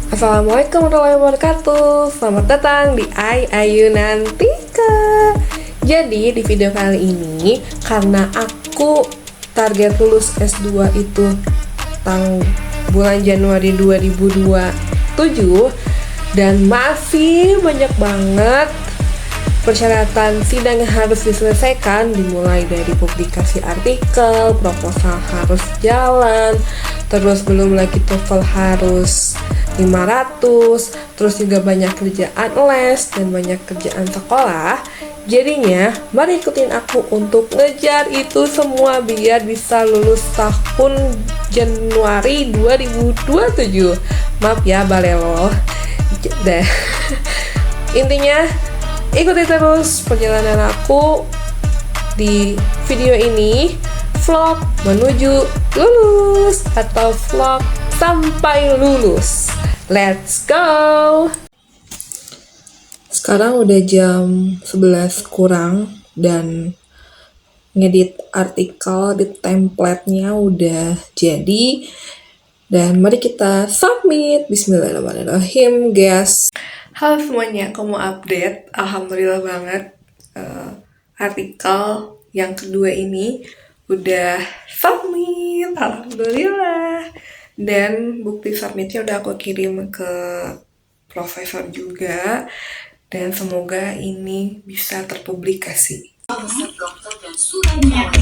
Assalamualaikum warahmatullahi wabarakatuh. Selamat datang di Ayu Nantika. Jadi di video kali ini, karena aku target lulus S2 itu bulan Januari 2027 dan masih banyak banget persyaratan sidang yang harus diselesaikan, dimulai dari publikasi artikel, proposal harus jalan, terus belum lagi TOEFL harus 500, terus juga banyak kerjaan les dan banyak kerjaan sekolah. Jadinya, mari ikutin aku untuk ngejar itu semua biar bisa lulus tahun Januari 2027. Maaf ya, balelo. Intinya, ikuti terus perjalanan aku di video ini, vlog menuju lulus atau vlog sampai lulus. Let's go! Sekarang udah jam 11 kurang dan ngedit artikel di template-nya udah jadi. Dan mari kita submit. Bismillahirrahmanirrahim, guys. Halo semuanya, aku mau update. Alhamdulillah banget, artikel yang kedua ini udah submit. Alhamdulillah. Dan bukti submitnya udah aku kirim ke profesor juga. Dan semoga ini bisa terpublikasi. Dokter dan suratnya.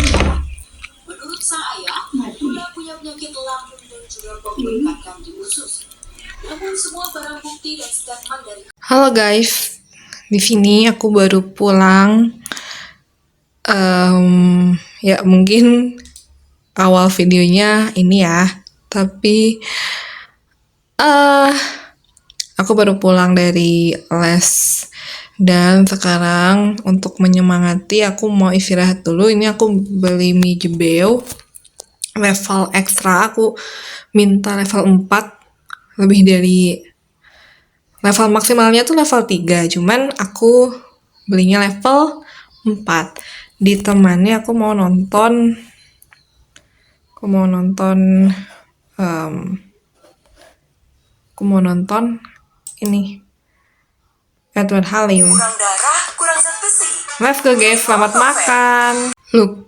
Menurut saya, Luna punya penyakit lambung dan juga pembengkakan kaki usus. Namun semua barang bukti dan statement dari Halo guys, di sini aku baru pulang. Ya mungkin awal videonya ini ya, tapi aku baru pulang dari les dan sekarang untuk menyemangati aku mau istirahat dulu. Ini aku beli mie jebeo level ekstra, aku minta level 4, lebih dari level maksimalnya tuh level 3, cuman aku belinya level 4. Ditemani aku mau nonton ini Edward Halim. kurang darah, kurang zat besi. Let's go guys, selamat makan. Look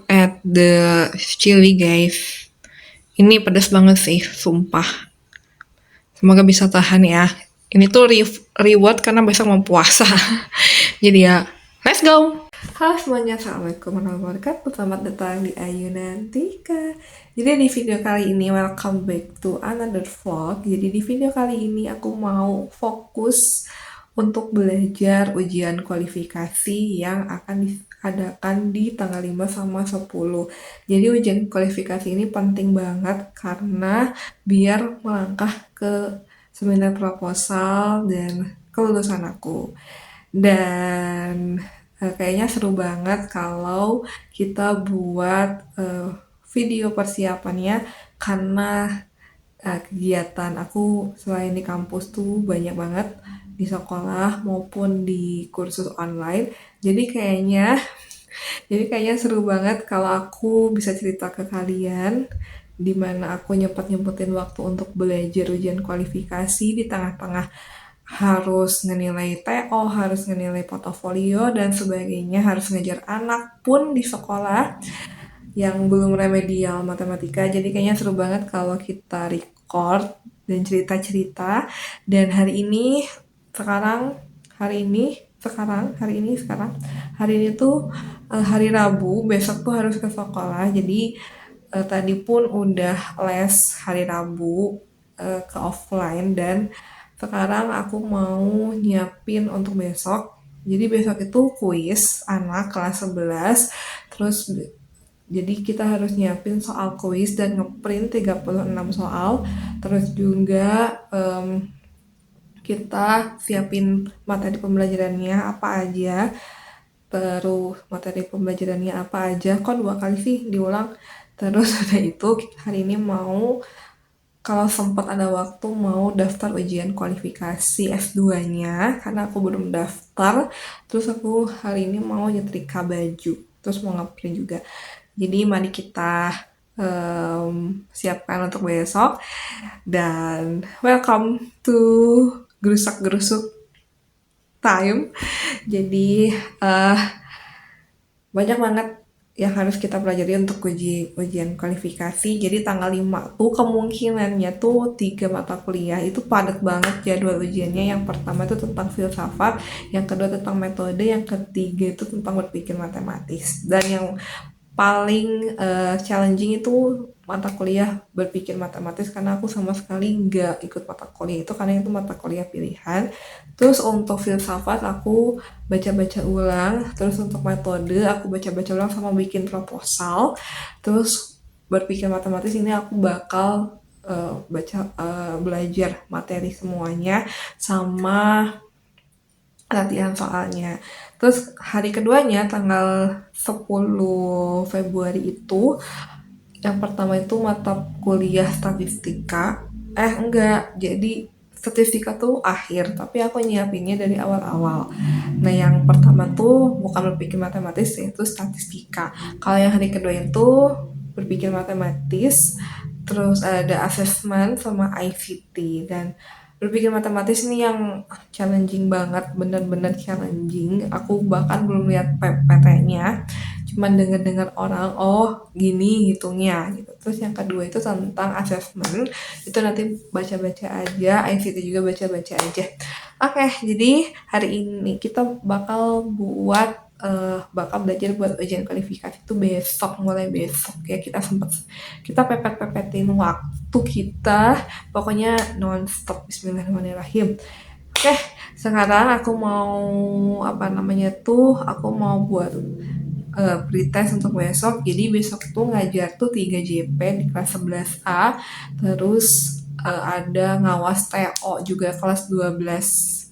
at the chili guys. Ini pedas banget sih, sumpah. Semoga bisa tahan ya. Ini tuh reward karena besok mau puasa. Jadi ya, let's go. Halo semuanya, assalamualaikum warahmatullahi wabarakatuh. Selamat datang di Ayu Nantika. Jadi di video kali ini, welcome back to another vlog. Jadi di video kali ini aku mau fokus untuk belajar ujian kualifikasi yang akan diadakan di tanggal 5 sama 10. Jadi ujian kualifikasi ini penting banget karena biar melangkah ke seminar proposal dan kelulusan aku. Dan kayaknya seru banget kalau kita buat video persiapannya karena kegiatan aku selain di kampus tuh banyak banget di sekolah maupun di kursus online. Jadi kayaknya seru banget kalau aku bisa cerita ke kalian di mana aku nyempetin waktu untuk belajar ujian kualifikasi di tengah-tengah harus ngenilai TO, harus ngenilai portofolio dan sebagainya, harus ngejar anak pun di sekolah yang belum remedial matematika. Jadi kayaknya seru banget kalau kita record dan cerita-cerita. Dan hari ini tuh hari Rabu, besok tuh harus ke sekolah. Jadi tadi pun udah les hari Rabu ke offline dan sekarang aku mau nyiapin untuk besok. Jadi besok itu kuis anak kelas 11. Terus jadi kita harus nyiapin soal kuis dan ngeprint 36 soal. Terus juga kita siapin materi pembelajarannya apa aja. Kok 2 kali sih diulang. Terus udah itu hari ini mau, kalau sempat ada waktu, mau daftar ujian kualifikasi S2-nya karena aku belum daftar. Terus aku hari ini mau nyetrika baju, terus mau ngeprint juga. Jadi mari kita siapkan untuk besok. Dan welcome to gerusak-gerusuk time. Jadi banyak banget yang harus kita pelajari untuk ujian kualifikasi. Jadi tanggal 5 tuh kemungkinannya tuh 3 mata kuliah itu padat banget jadwal ujiannya. Yang pertama itu tentang filsafat, yang kedua tentang metode, yang ketiga itu tentang berpikir matematis. Dan yang paling challenging itu mata kuliah berpikir matematis, karena aku sama sekali nggak ikut mata kuliah itu karena itu mata kuliah pilihan. Terus untuk filsafat aku baca-baca ulang, terus untuk metode aku baca-baca ulang sama bikin proposal. Terus berpikir matematis ini aku bakal belajar materi semuanya sama latihan soalnya. Terus hari keduanya tanggal 10 Februari itu yang pertama itu mata kuliah statistika. Enggak, jadi statistika tuh akhir, tapi aku nyiapinnya dari awal-awal. Nah, yang pertama tuh bukan berpikir matematis, yaitu statistika. Kalau yang hari kedua itu berpikir matematis, terus ada assessment sama ICT. Dan berpikir matematis ini yang challenging banget, bener-bener challenging. Aku bahkan belum lihat PPT-nya, cuman dengar-dengar orang, oh gini hitungnya gitu. Terus yang kedua itu tentang assessment, itu nanti baca-baca aja, ICT juga baca-baca aja. Oke, jadi hari ini kita bakal belajar buat ujian kualifikasi itu besok, mulai besok ya. Kita pepet-pepetin waktu kita, pokoknya non-stop. Bismillahirrahmanirrahim. Oke, sekarang aku mau aku mau buat pretest untuk besok. Jadi besok tuh ngajar tuh 3 JP di kelas 11A, terus ada ngawas TO juga kelas 12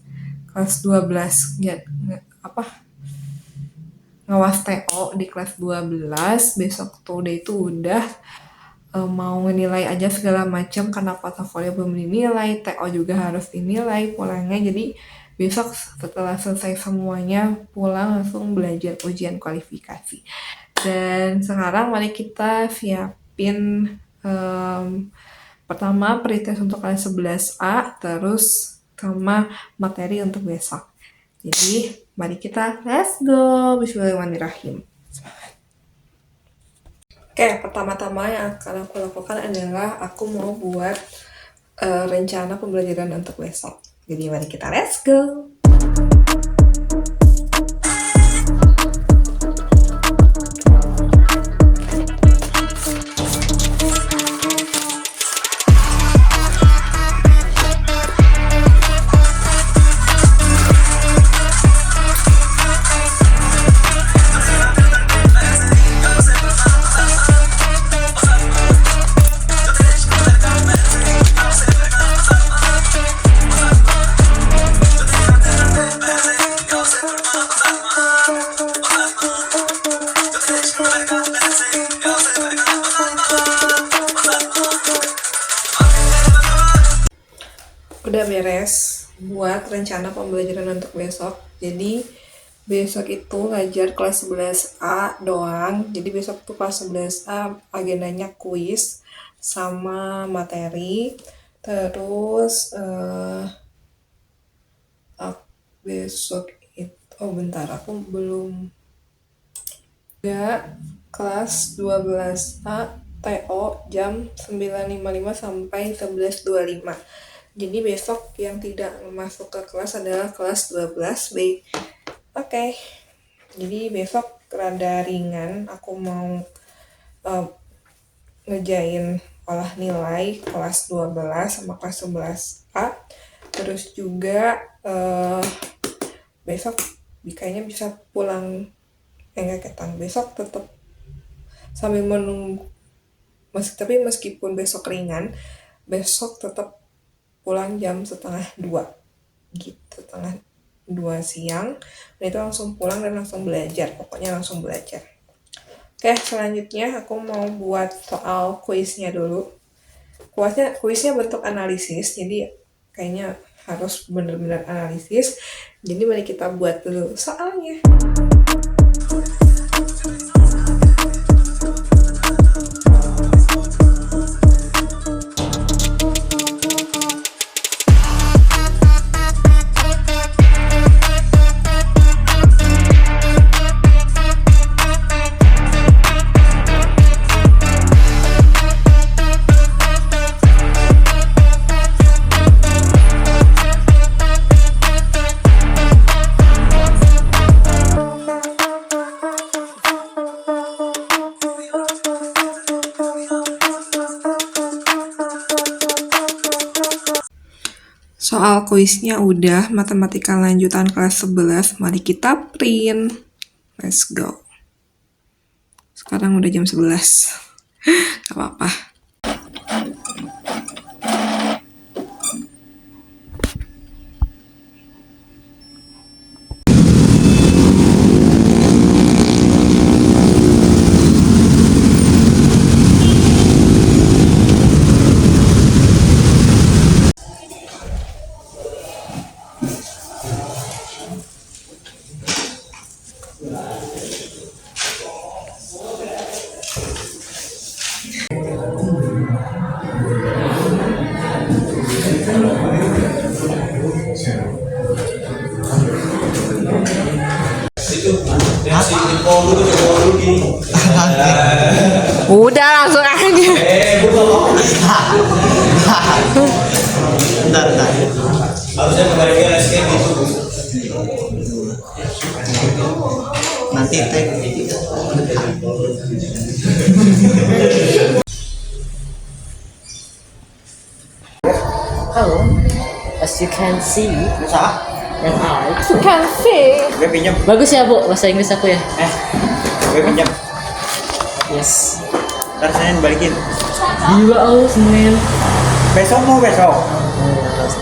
ngawas TO di kelas 12. Besok tuh udah mau nilai aja segala macam karena portofolio belum dinilai, TO juga harus dinilai pulangnya. Jadi besok setelah selesai semuanya pulang langsung belajar ujian kualifikasi. Dan sekarang mari kita siapin pertama pretest untuk kelas 11A, terus sama materi untuk besok. Jadi mari kita let's go. Bismillahirrahmanirrahim. Oke, pertama-tama yang akan aku lakukan adalah aku mau buat rencana pembelajaran untuk besok. Jadi mari kita let's go. Udah beres buat rencana pembelajaran untuk besok. Jadi besok itu ngajar kelas 11A doang. Jadi besok tuh kelas 11A agendanya kuis sama materi. Terus besok itu bentar, aku belum kelas 12A TO jam 9.55 sampai 11.25. Jadi besok yang tidak masuk ke kelas adalah kelas 12B. Oke. Jadi besok rada ringan, aku mau ngejain olah nilai kelas 12 sama kelas 11A. Terus juga besok kayaknya bisa pulang besok tetap sambil menunggu, tapi meskipun besok ringan, besok tetap pulang jam 1:30 gitu, 1:30 siang. Dan itu langsung pulang dan langsung belajar, pokoknya langsung belajar. Oke, selanjutnya aku mau buat soal kuisnya dulu. Kuisnya bentuk analisis, jadi kayaknya harus benar-benar analisis. Jadi mari kita buat dulu soalnya. Soal kuisnya udah, matematika lanjutan kelas 11, mari kita print. Let's go. Sekarang udah jam 11. Gak apa-apa. Udah langsung aja. Bentar. Harusnya kembali kayak gitu. Nanti tag. Halo, as you can see, Bisa? yang I. You can see. Gue pinjam. Bagus ya bu, bahasa Inggris aku ya. Gue pinjam. Yes. Ntar Senin balikin. Gila aku Senin. Besok mau besok.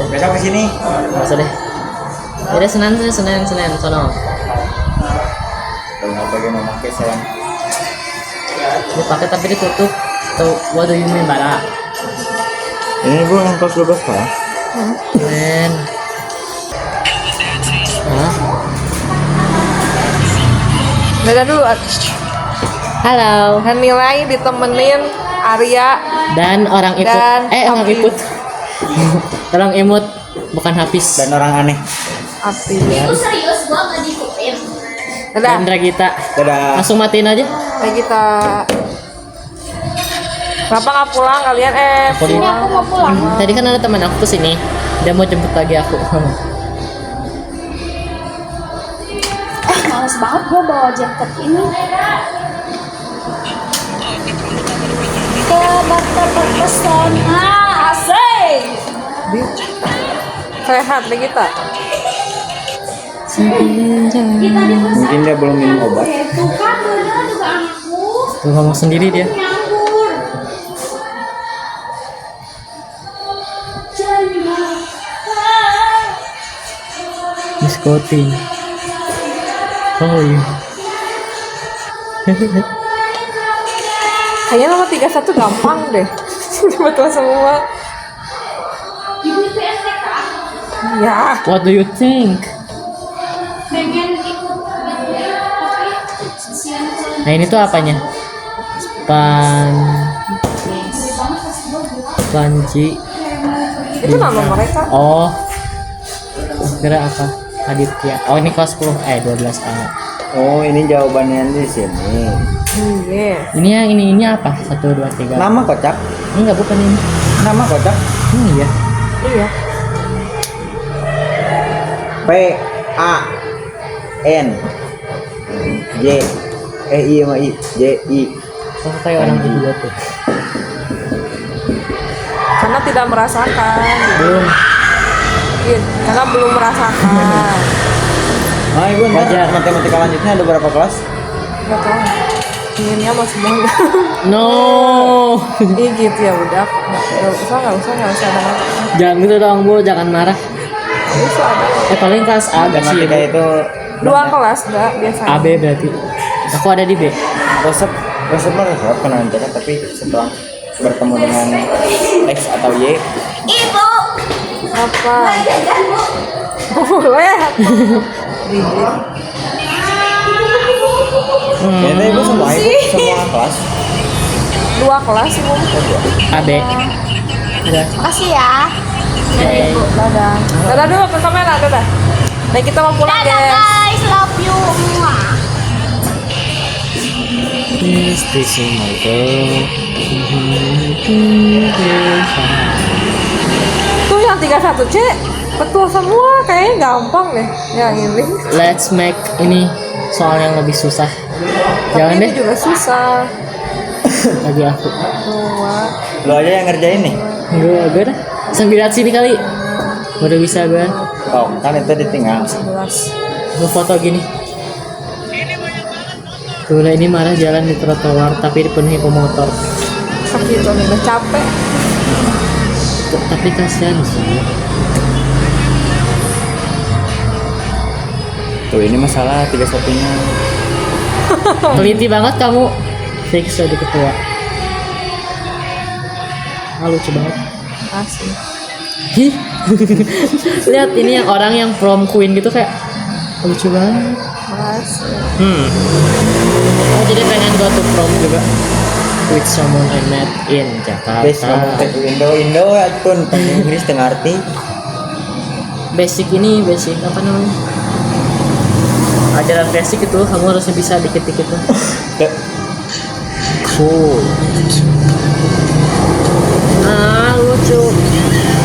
Besok kesini. Nggak usah deh. Jadi Senin, sono. Kalau nggak pakai mau pakai sayang. Dipakai tapi ditutup. Tuh, what do you mean by that? Ini gue yang kelas 12 kan? Men. Hah? Dadah dulu. Halo. Dan nilai ditemenin Arya. Dan orang ikut. Dan Orang Hafiz. ikut. Orang imut, bukan Hafiz. Dan orang aneh. Api. Itu serius gua nggak diikutin. Dadah. Dan Dragita. Dadah. Langsung matiin aja. Kayak kita. Kenapa nggak pulang kalian? Aku di- Pulang. Aku mau pulang. Tadi kan ada teman aku kesini. Dia mau jemput lagi aku. Males banget gua bawa jaket ini. Tebak-tebak pesona asik. Sehat deh kita. Kita di Mungkin dia belum minum obat. Tuh kan bener juga anakku Tuh ngomong sendiri dia. nyambur. Jangan. Miss Koti. Oh iya. Kayaknya nomor 31 gampang deh. Betul semua. Ibu itu STK Ya. What do you think? pengen ikut sesian Nah ini tuh apanya? Panji. Itu nama mereka. Oh. Kira apa? Aditya. Oh ini kelas 10. 12A. Oh ini jawabannya di sini. Iya. Ini apa? 1 2 3. Nama kocak. Enggak bukan ini. Nama kocak. Ini ya. Iya. P A N J I sama I J I. Oh kayak orang India tuh. Karena tidak merasakan. Belum. Iya, karena belum merasakan. Nah ibu Wajar. matematika lanjutnya ada berapa kelas? Gak tau. Inginnya mau semuanya. No. Iya gitu ya udah. Nggak usah ada mata. Jangan gitu dong bu, jangan marah. Nggak usah ada. Paling kelas A gak sih? Matematika itu 2 kelas dah biasanya. AB berarti. Aku ada di B. resep pernah mencatat tapi setelah bertemu dengan X atau Y Ibu Apa? jajan bu. Boleh. Bibir. ternyata ibu semua kelas 2 kelas sih mau. AB. Udah. Makasih ya. Oke. Dadah. Dadah dulu ke kamera, dadah. Baik kita mau pulang Dadah guys. guys, love you. Muah. Is this my girl? Tuh yang 31C betul semua, kayaknya gampang deh yang ini. Let's make ini soal yang lebih susah. Jangan Tapi deh ini juga susah. lagi aku. Semua. lo aja yang ngerjain nih Enggak dah. Sambil lihat sini kali. Udah bisa gue. Oh, kan itu ditinggal. 11. Gue foto gini. Tuh lah, ini marah jalan di trotoar tapi dipenuhi pemotor. Sakit tuh, udah capek. Tapi kasihan sih. Tuh ini masalah 3 satunya. Teliti banget kamu. Fix jadi ketua. Ah, lucu banget. Asli. Hih. Lihat ini yang orang yang prom queen gitu kayak lucu banget. Asli. Oh, jadi pengen go to prom juga. With someone I met in Bes ngomong Jakarta. Indo ya pun Inggris tengah arti. Basic apa namanya? Ajaran basic itu kamu harusnya bisa dikit-dikit tuh. Cool. Ah, lucu.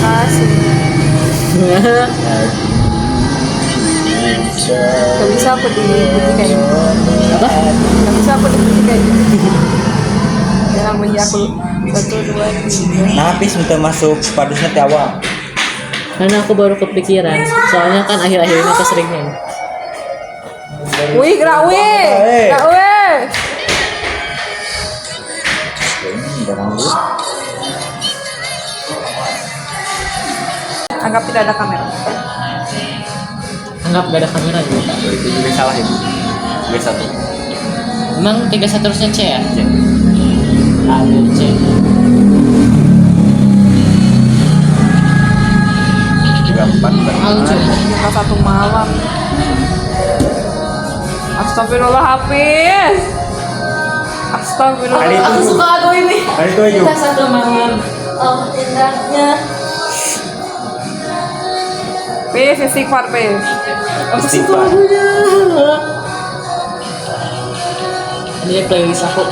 Asli. Gak bisa aku dipuji kayak gitu. Apa? Gak bisa aku dipuji kayak gitu. Jangan puji aku 1, 2, 3. Nah, habis minta masuk padusnya di awal. Karena aku baru kepikiran. Soalnya kan akhir-akhir ini aku sering main. Wih, gerak wih. Gerak wih. Anggap tidak ada kamera. Anggap gak ada kamera juga. Itu juga salah itu. Juga satu. Emang 31 terusnya C ya? C. Aduh C. Juga 4. Ah, lucu. Kita 1 malam. Astagfirullah, Hafiz. Astagfirullah. Kali itu. Aku suka lagu ini. Kali itu aja. Kita satu malam. Oh, indahnya. Pis, istighfar, Pis. Apa sih itu Istighfar. lagunya? Ini playlist aku.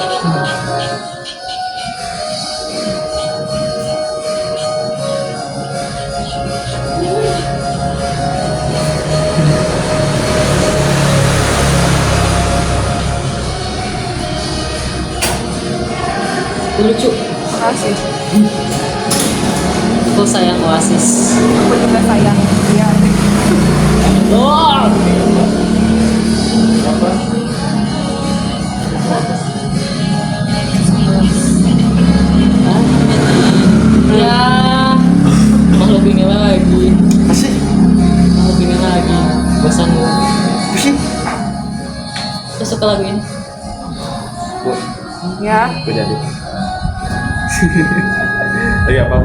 Lucu. Makasih. Aku sayang Oasis. Aku juga sayang dia. Oh. Ya, makhluk ini lagi. Masih. Makhluk ini lagi. Bosan gue. Masih. Terus suka lagu ini. Ya, Gue jadi. Lagi apa?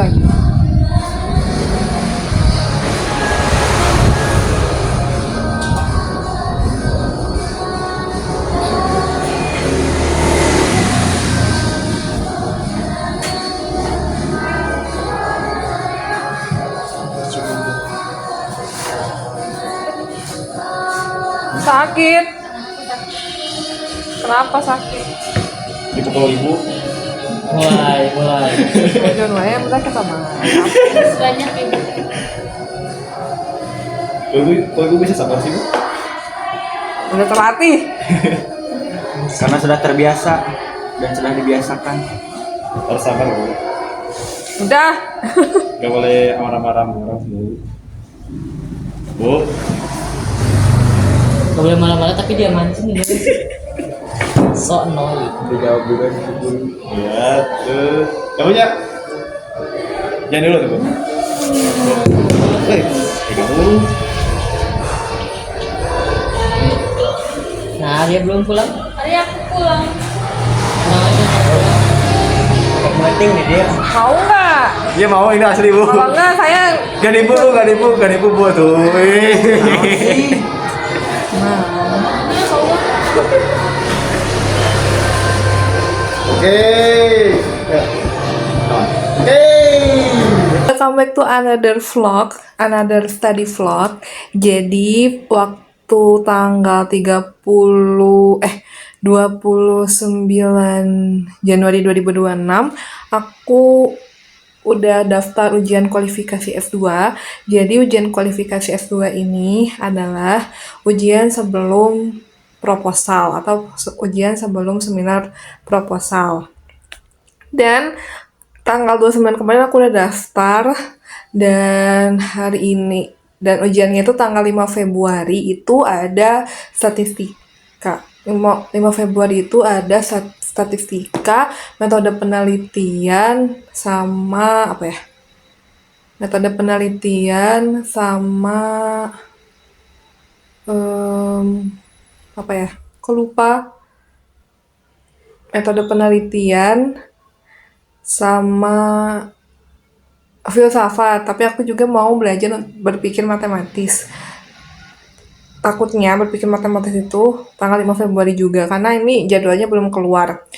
lagi. Sakit. Kenapa sakit? Dipukul ibu. Mulai. Jangan wae, mereka sama. Banyak ibu. Kalau ibu bisa sabar sih, Bu? Udah terlatih. Karena sudah terbiasa dan sudah dibiasakan. Harus sabar, Bu. Udah. Gak boleh marah-marah orang, Bu. Bu. Gak boleh malah-malah tapi dia mancing gitu. So annoying. Dijawab juga Bu. Ya, tuh. Kamu ya? Jangan dulu tuh, Bu. Kamu. Nah, dia belum pulang. Hari aku pulang. Nah, Penting nih dia. Mau nggak? Dia mau ini asli, Bu. Kalau nggak saya. Gak nipu Bu tuh. Oke. Welcome back to another vlog, another study vlog. Jadi waktu tanggal 29 Januari 2026 aku udah daftar ujian kualifikasi S2. Jadi ujian kualifikasi S2 ini adalah ujian sebelum proposal atau ujian sebelum seminar proposal. Dan tanggal 29 kemarin aku udah daftar Dan hari ini, dan ujiannya itu tanggal 5 Februari itu ada statistika. 5 Februari itu ada statistika, metode penelitian, sama apa ya? Metode penelitian sama apa ya? Kok lupa? Metode penelitian sama filsafat, tapi aku juga mau belajar berpikir matematis. Takutnya berpikir matematis itu tanggal 5 Februari juga, karena ini jadwalnya belum keluar.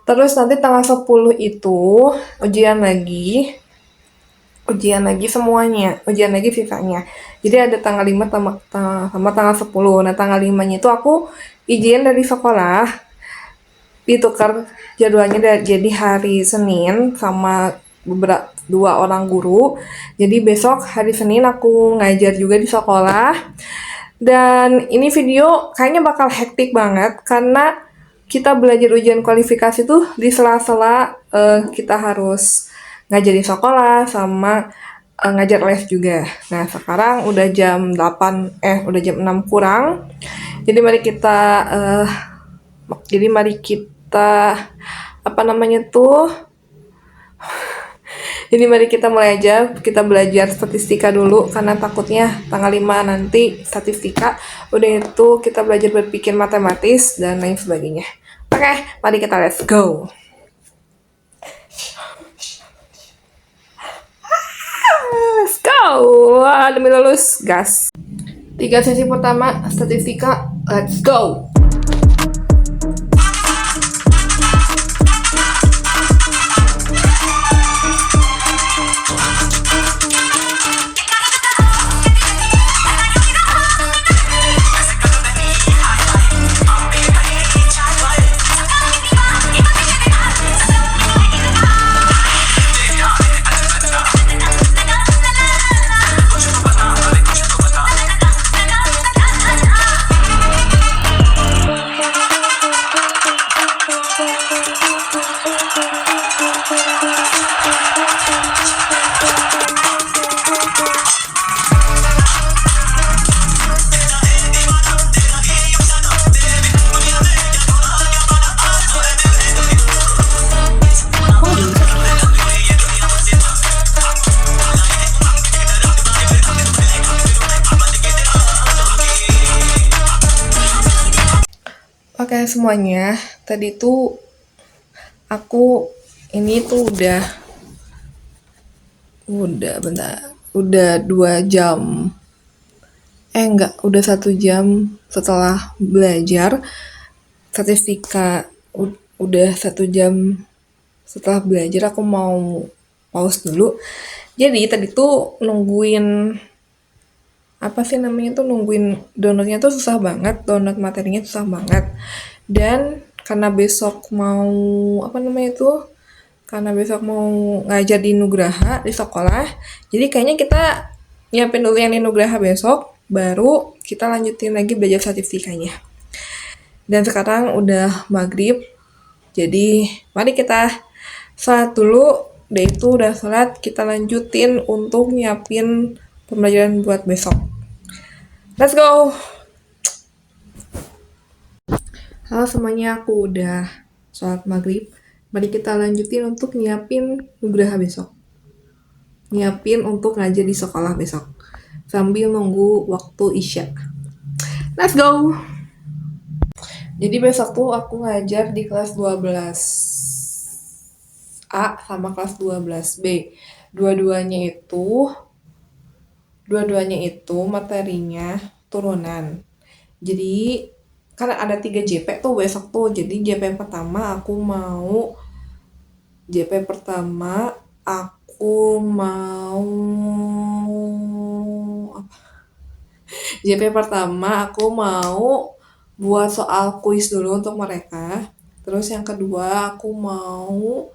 Terus nanti tanggal 10 itu ujian lagi semuanya, ujian lagi sisanya. Jadi ada tanggal 5 sama tanggal 10. Nah, tanggal 5-nya itu aku izin dari sekolah, ditukar jadwalnya jadi hari Senin sama dua orang guru. Jadi besok hari Senin aku ngajar juga di sekolah. Dan ini video kayaknya bakal hektik banget karena kita belajar ujian kualifikasi tuh di sela-sela kita harus ngajar di sekolah sama ngajar les juga. Nah, sekarang udah jam 6 kurang. Jadi mari kita Jadi mari kita mulai aja, kita belajar statistika dulu, karena takutnya tanggal 5 nanti statistika, udah itu kita belajar berpikir matematis, dan lain sebagainya. Oke, mari kita let's go! Let's go! Demi lulus, gas! 3 sesi pertama, statistika, let's go! Oke semuanya, tadi tuh aku ini tuh udah 2 jam, udah 1 jam setelah belajar statistika. Udah 1 jam setelah belajar, aku mau pause dulu. Jadi tadi tuh nungguin downloadnya tuh susah banget, download materinya susah banget. Dan karena besok mau ngajar di Nugraha di sekolah, jadi kayaknya kita nyiapin dulu yang di Nugraha besok, baru kita lanjutin lagi belajar statistikanya. Dan sekarang udah maghrib, jadi mari kita sholat dulu. Udah itu udah sholat, kita lanjutin untuk nyiapin pembelajaran buat besok. Let's go! Halo semuanya, aku udah sholat maghrib. Mari kita lanjutin untuk nyiapin Nugraha besok. Nyiapin untuk ngajar di sekolah besok. Sambil nunggu waktu Isya. Let's go! Jadi besok tuh aku ngajar di kelas 12A sama kelas 12B. Dua-duanya itu materinya turunan. Jadi karena ada 3 JP tuh besok tuh. Jadi JP pertama aku mau buat soal kuis dulu untuk mereka. Terus yang kedua aku mau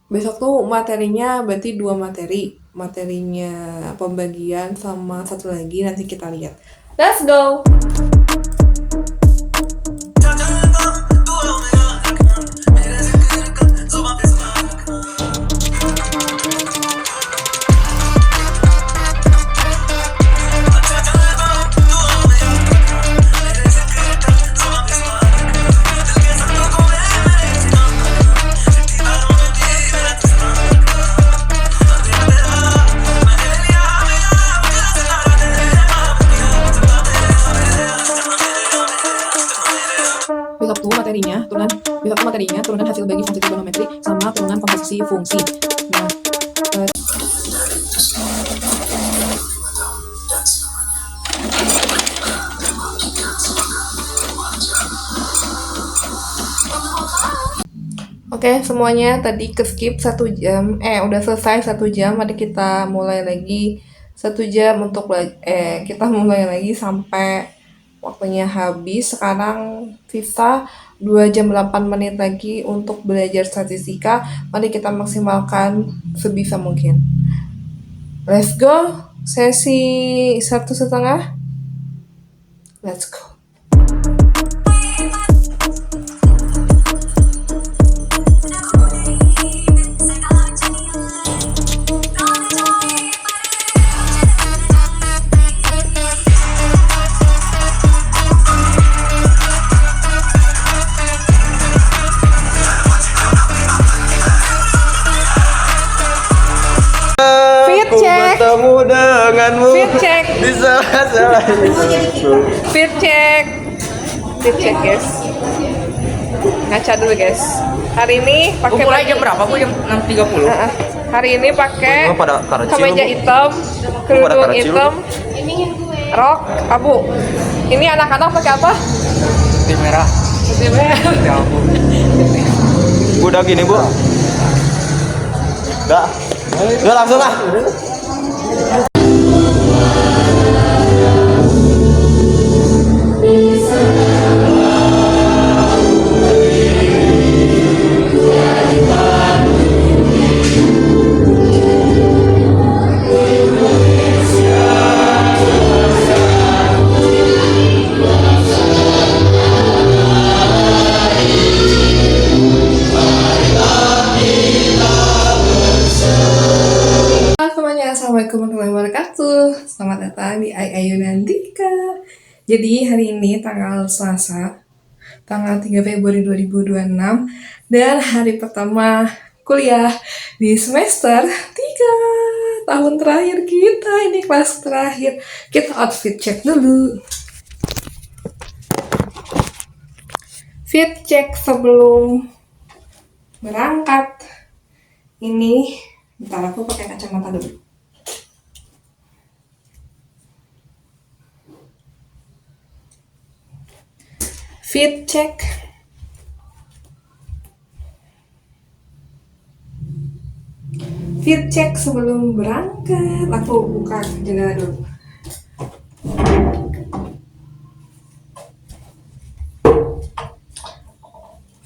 besok tuh materinya berarti 2 materi. Materinya pembagian sama satu lagi nanti kita lihat. Let's go! fungsi. Nah, Oke, semuanya tadi ke skip 1 jam. Udah selesai 1 jam. Mari kita mulai lagi 1 jam untuk kita mulai lagi sampai waktunya habis. Sekarang sisa 2 jam 8 menit lagi untuk belajar statistika. Mari kita maksimalkan sebisa mungkin. Let's go. Sesi 1,5. Let's go. Fit check. Bertemu denganmu Fit check. di salah-salah Fit check. Fit check, guys. Ngaca dulu, guys. Hari ini pakai mulai jam berapa bu? Jam 6.30. Hari ini pakai Gua pada karacil, kemeja Bu. hitam, kerudung karacil. hitam, rok abu. Ini anak-anak pakai apa? Putih merah. Putih merah. Ya ampun. Udah gini bu. Udah langsung lah. Halo semuanya, assalamualaikum warahmatullahi wabarakatuh. Selamat datang di Ayu Nandika. Jadi hari ini tanggal Selasa, tanggal 3 Februari 2026, dan hari pertama kuliah di semester 3 tahun terakhir kita. Ini kelas terakhir. Kita outfit check dulu. Fit check sebelum berangkat. Ini bentar, aku pakai kacamata dulu. Fit check. Fit check sebelum berangkat. Aku buka jendela dulu.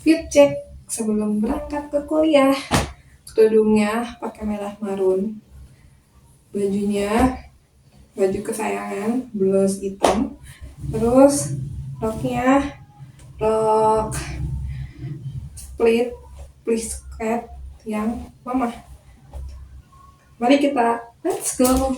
Fit check sebelum berangkat ke kuliah. Kerudungnya pakai merah marun, bajunya baju kesayangan blus hitam, terus roknya rok split skirt yang mama. Mari kita let's go.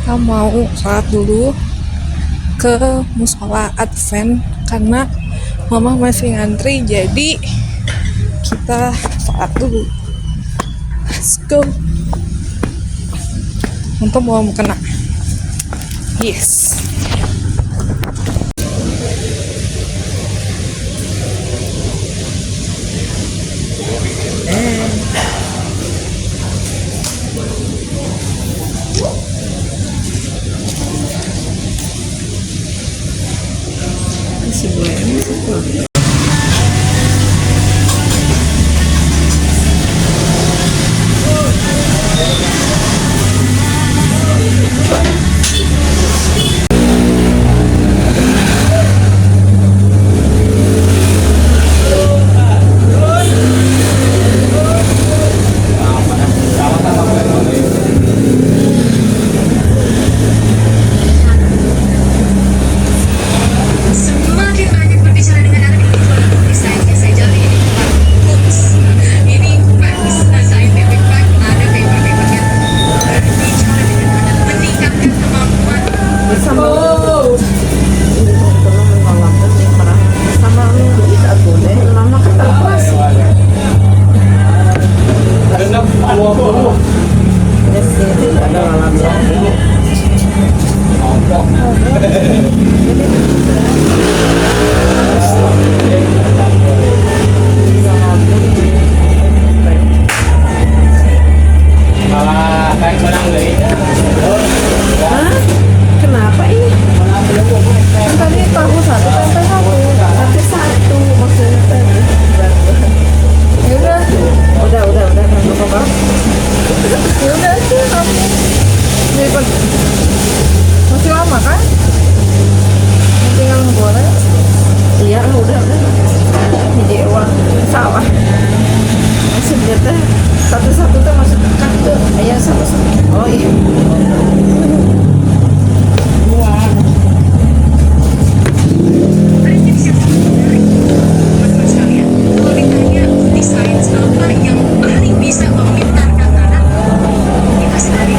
Kita mau sholat dulu ke musola Advent karena mama masih ngantri, jadi kita sholat dulu. Let's go. Untung mau kena. Yes. Si boleh. Semakin banyak berbicara dengan anak ini, walaupun desainnya saya jalani ini bukan hoax. Ini facts, scientific fact, ada paper-papernya. Berbicara dengan anak meningkatkan kemampuan Bersama sama bisa boleh lama kata kelas. Ada alam Malah kayak menang deh. Kenapa ini? Tadi tahu satu, sampai satu maksudnya tadi. Ya udah kan apa? Ya udah sih kamu. Daripada masih lama kan? Tinggal ngegoreng. Iya, udah. Jadi uang sawah. Masih teh satu-satu tuh masuk kartu. Ayah satu-satu. Oh iya. teman-teman sekalian. Kalau ditanya desain apa yang paling bisa memintarkan anak, kita sendiri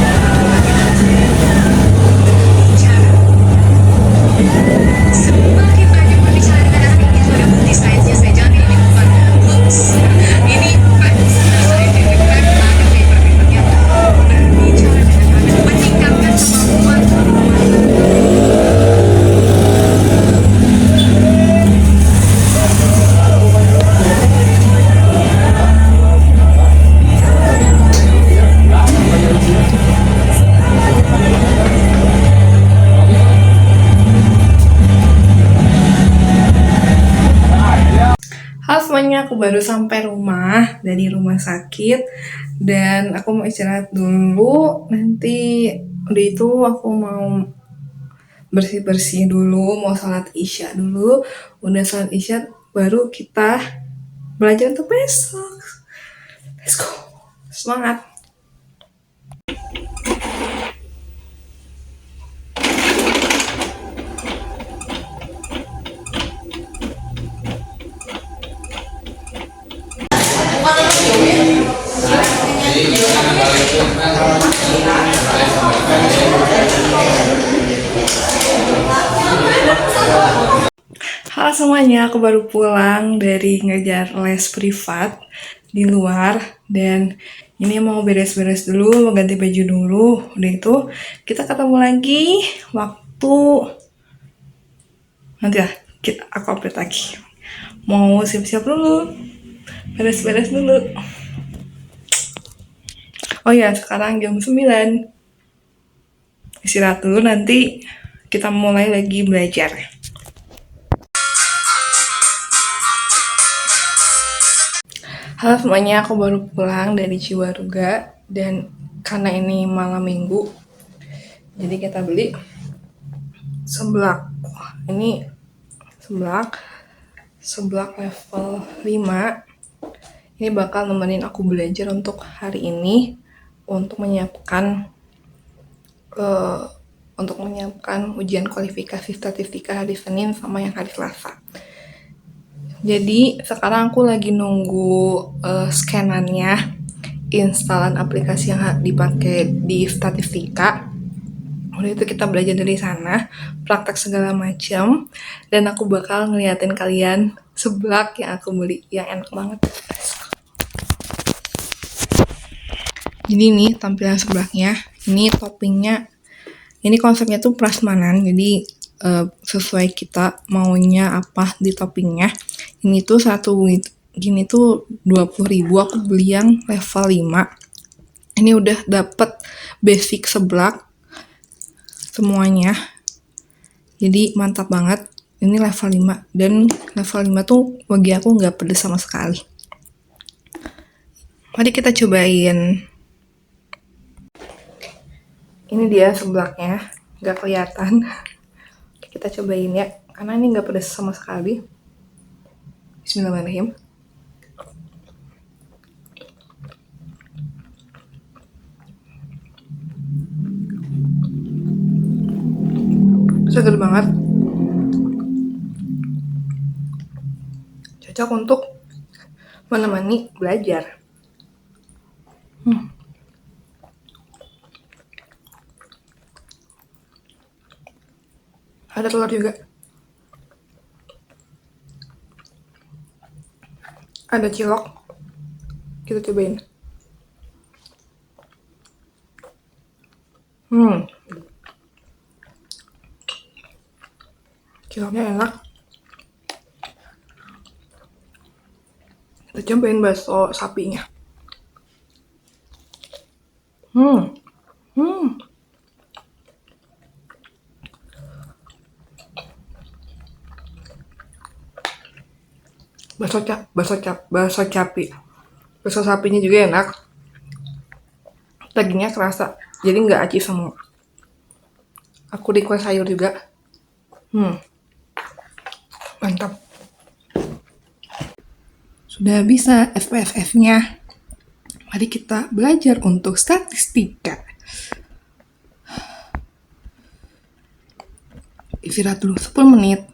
bicara. Semakin banyak berbicara dengan anak ini, walaupun desainnya saya jalani ini bukan hoax. Ini facts, scientific fact, ada paper-papernya. Berbicara dengan anak meningkatkan kemampuan Halo semuanya, aku baru sampai rumah dari rumah sakit dan aku mau istirahat dulu. Nanti udah itu aku mau bersih-bersih dulu, mau sholat isya dulu. Udah sholat isya baru kita belajar untuk besok. Let's go, semangat. Halo semuanya, aku baru pulang dari ngejar les privat di luar dan ini mau beres-beres dulu, mau ganti baju dulu. Udah itu kita ketemu lagi waktu nanti lah aku update lagi. Mau siap-siap dulu, beres-beres dulu. Oh ya, sekarang jam 9. Istirahat dulu, nanti kita mulai lagi belajar. Halo semuanya, aku baru pulang dari Ciwaruga dan karena ini malam minggu, jadi kita beli seblak. Ini seblak level 5. Ini bakal nemenin aku belajar untuk hari ini untuk menyiapkan ujian kualifikasi statistika hari Senin sama yang hari Selasa. Jadi sekarang aku lagi nunggu scanannya, instalan aplikasi yang dipakai di statistika. Waktu itu kita belajar dari sana, praktek segala macam, dan aku bakal ngeliatin kalian seblak yang aku beli, yang enak banget. Jadi nih tampilan seblaknya, ini toppingnya, ini konsepnya tuh prasmanan, jadi sesuai kita maunya apa di toppingnya. Ini tuh satu gini tuh 20.000, aku beli yang level 5. Ini udah dapet basic seblak semuanya, jadi mantap banget. Ini level 5, dan level 5 tuh bagi aku nggak pedes sama sekali. Mari kita cobain. Ini dia seblaknya, nggak kelihatan. Kita cobain ya, karena ini nggak pedas sama sekali. Bismillahirrahmanirrahim. Seger banget. Cocok untuk menemani belajar. Ada telur juga. Ada cilok. Kita cobain. Ciloknya enak. Kita cobain bakso sapinya. Bakso sapinya juga enak. Dagingnya kerasa, jadi nggak aci semua. Aku request sayur juga. Mantap. Sudah bisa FPFF-nya. Mari kita belajar untuk statistika. Istirahat dulu 10 menit.